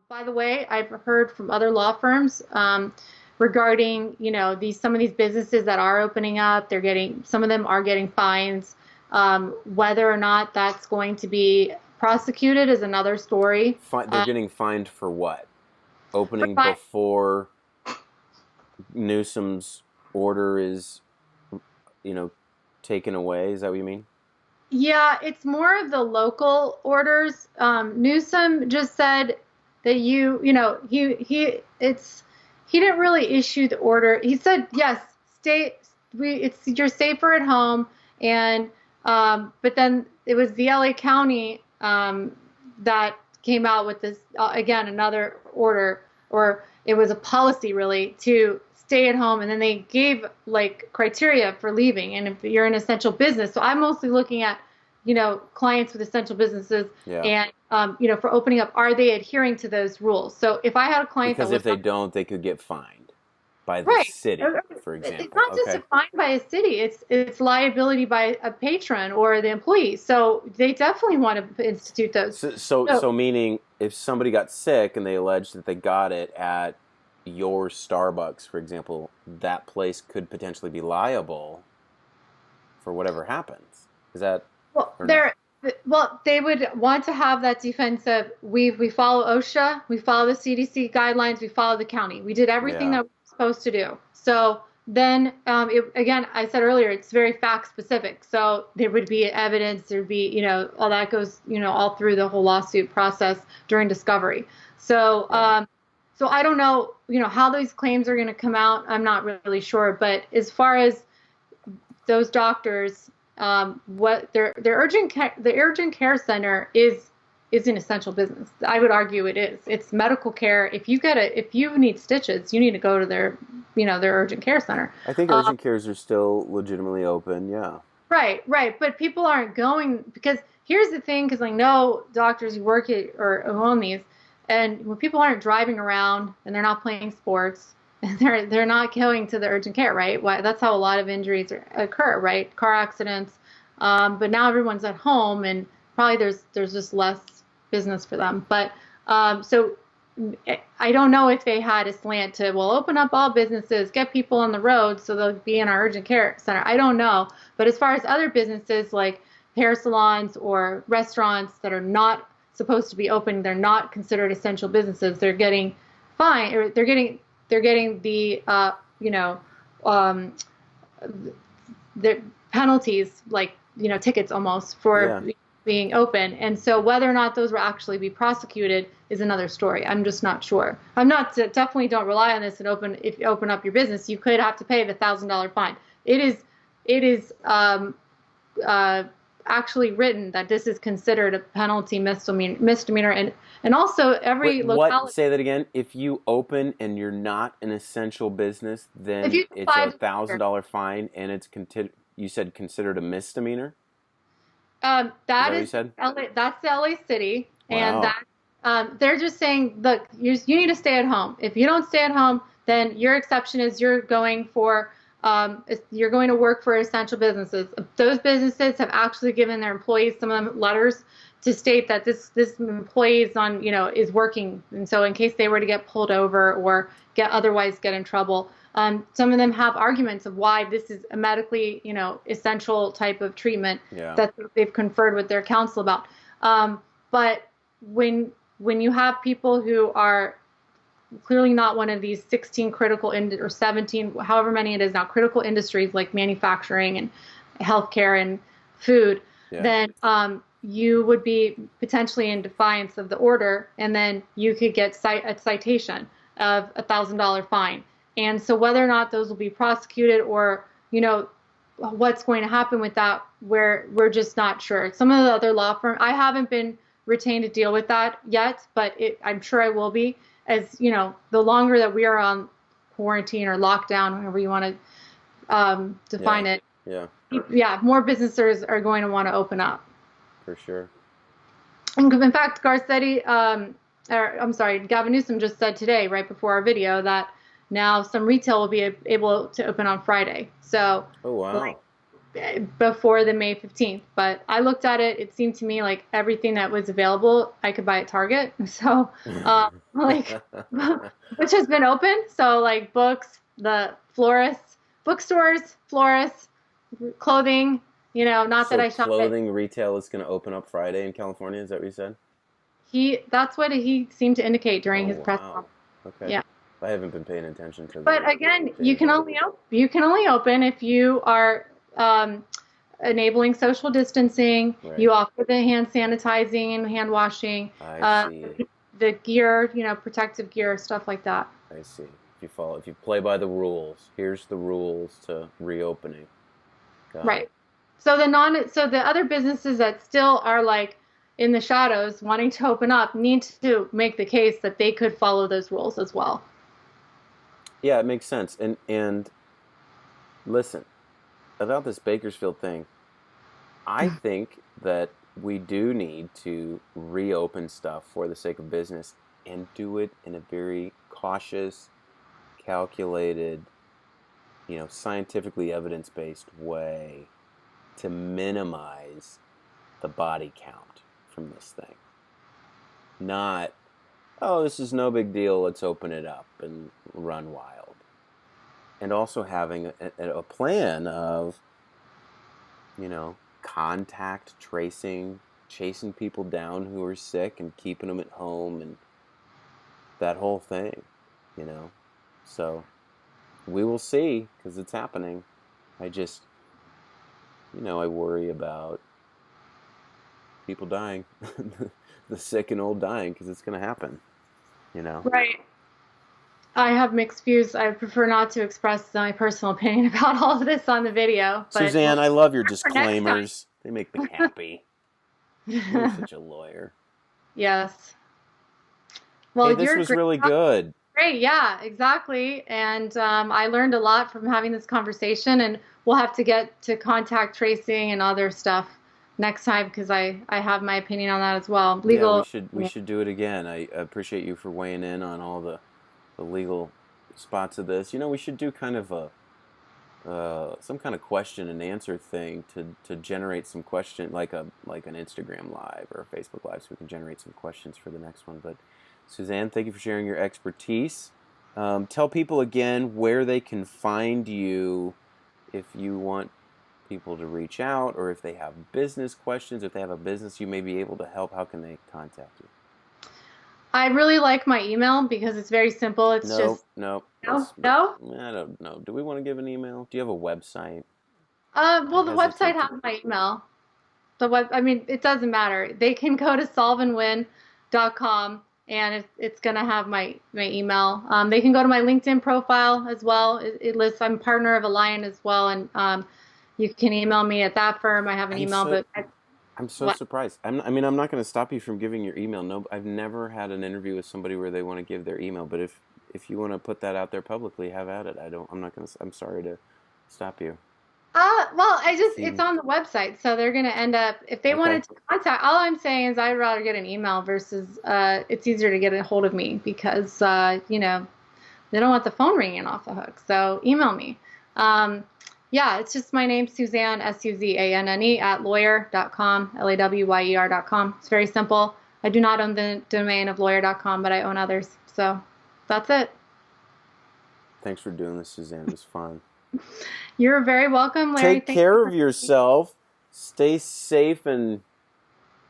By the way, I've heard from other law firms regarding, some of these businesses that are opening up, some of them are getting fines. Whether or not that's going to be prosecuted is another story. They're getting fined for what? For Opening fine, before Newsom's order is, you know, taken away. Is that what you mean? yeah, it's more of the local orders. Newsom just said that he didn't really issue the order. He said yes, you're safer at home, and but then it was the LA County that came out with this again another order, or it was a policy really to stay at home, and then they gave like criteria for leaving, and if you're an essential business. So I'm mostly looking at clients with essential businesses, Yeah. and for opening up, are they adhering to those rules? So if I had a client that Because if was they don't, they could get fined by the right. city, for It's example. not just a Okay. fine by a city, it's liability by a patron or the employee. So they definitely want to institute those. So So meaning if somebody got sick and they allege that they got it at your Starbucks, for example, that place could potentially be liable for whatever happens. Is that well, or no? they would want to have that defense of we follow OSHA, we follow the CDC guidelines, we follow the county. We did everything Yeah. that we're supposed to do. So then, again, I said earlier, it's very fact specific. So there would be evidence, there'd be, all that goes, all through the whole lawsuit process during discovery. So, Yeah. so I don't know, how those claims are going to come out. I'm not really sure. But as far as those doctors, what their the urgent care center is an essential business. I would argue it is. It's medical care. If you need stitches, you need to go to their urgent care center. I think Um, urgent cares are still legitimately open. Yeah. right, right. But people aren't going because here's the thing. Because I know doctors who work at or who own these, and when people aren't driving around and they're not playing sports, and they're not going to the urgent care, right? Why that's how a lot of injuries occur, right? Car accidents. But now everyone's at home, and probably there's just less business for them. But so I don't know if they had a slant to, well, open up all businesses, get people on the road so they'll be in our urgent care center. I don't know. But as far as other businesses like hair salons or restaurants that are not supposed to be open, they're not considered essential businesses. They're getting fined, or they're getting the um, the penalties, like tickets almost, for Yeah. being open. And so whether or not those will actually be prosecuted is another story. I'm just not sure. I'm not Definitely don't rely on this and if you open up your business, you could have to pay the $1,000 fine. It is uh, actually written that this is considered a penalty misdemeanor, and also Wait, every what? locality. Say that again. If you open and you're not an essential business, If then you it's a comply to thousand dollar fine, and you said considered a misdemeanor. Is that that what you is said? LA, that's the LA City, and Wow. that they're just saying, look, you need to stay at home. If you don't stay at home, then your exception is you're going to work for essential businesses. Those businesses have actually given their employees, some of them, letters to state that this employee is working, and so in case they were to get pulled over or get in trouble. Some of them have arguments of why this is a medically, essential type of treatment Yeah. that they've conferred with their counsel about. But when you have people who are clearly not one of these 16 or 17, however many it is now, critical industries like manufacturing and healthcare and food, Yeah. then you would be potentially in defiance of the order, and then you could get a citation of $1,000 fine. And so whether or not those will be prosecuted, or what's going to happen with that, we're just not sure. Some of the other law firms, I haven't been retained to deal with that yet, but I'm sure I will be. As the longer that we are on quarantine or lockdown, however you want to define Yeah. it, Yeah. yeah, more businesses are going to want to open up. For sure. And in fact, I'm sorry, Gavin Newsom just said today, right before our video, that now some retail will be able to open on Friday. So, Oh like, wow. before the May 15th. But I looked at it. It seemed to me like everything that was available, I could buy at Target. So, like, which has been open. So, like, books, the florists, bookstores, florists, clothing. Not that So I shop at. clothing retail is going to open up Friday in California. Is that what you said? That's what he seemed to indicate during Oh his press wow. conference. Okay. Yeah. I haven't been paying attention to But the again, data. you can only open if you are enabling social distancing. Right. You offer the hand sanitizing and hand washing, I uh, see. the gear, protective gear, stuff like that. I see. If you play by the rules, here's the rules to reopening. Got Right. it. So the other businesses that still are like in the shadows wanting to open up need to make the case that they could follow those rules as well. Yeah, it makes sense. And listen, about this Bakersfield thing, I think that we do need to reopen stuff for the sake of business and do it in a very cautious, calculated, scientifically evidence-based way to minimize the body count from this thing. Not, oh, this is no big deal, let's open it up and run wild. And also having a plan of, contact tracing, chasing people down who are sick and keeping them at home and that whole thing, you know. So we will see because it's happening. I just, I worry about people dying, the sick and old dying because it's going to happen, you know. Right. I have mixed views. I prefer not to express my personal opinion about all of this on the video, but Suzanne, I love your for next time. disclaimers. They make me happy. You're such a lawyer. Yes. Hey, Well, this you're was great. really good. Great. Yeah, exactly. And I learned a lot from having this conversation, and we'll have to get to contact tracing and other stuff next time because I have my opinion on that as well. Yeah, we Legal. should we should do it again. I appreciate you for weighing in on all the legal spots of this. We should do kind of a some kind of question and answer thing to generate some question like an Instagram live or a Facebook live, so we can generate some questions for the next one. But Suzanne, thank you for sharing your expertise. Tell people again where they can find you if you want people to reach out, or if they have business questions, if they have a business you may be able to help. How can they contact you? I really like my email because it's very simple. It's No, just no. no, no. I don't know. Do we want to give an email? Do you have a website? I Well, the website hesitate to. has my email. I mean, it doesn't matter. They can go to solveandwin.com and it's going to have my email. They can go to my LinkedIn profile as well. It lists I'm a partner of Alliant as well, and you can email me at that firm. I have an I'm email, so but I'm so what? surprised. I'm not going to stop you from giving your email. No, I've never had an interview with somebody where they want to give their email. But if you want to put that out there publicly, have at it. I'm not going to. I'm sorry to stop you. Well, it's Seems on the website, so they're going to end up, if they okay. wanted to contact, all I'm saying is I'd rather get an email versus, it's easier to get a hold of me because, they don't want the phone ringing off the hook. So email me. Yeah, it's just my name, Suzanne, Suzanne, at lawyer.com, lawyer.com. It's very simple. I do not own the domain of lawyer.com, but I own others. So that's it. Thanks for doing this, Suzanne. It was fun. You're very welcome, Larry. Take Thank you care for of yourself. Stay safe and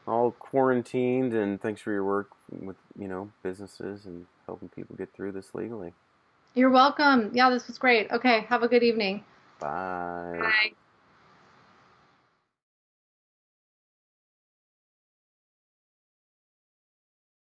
all quarantined. And thanks for your work with businesses and helping people get through this legally. You're welcome. Yeah, this was great. Okay, have a good evening. Bye. Bye.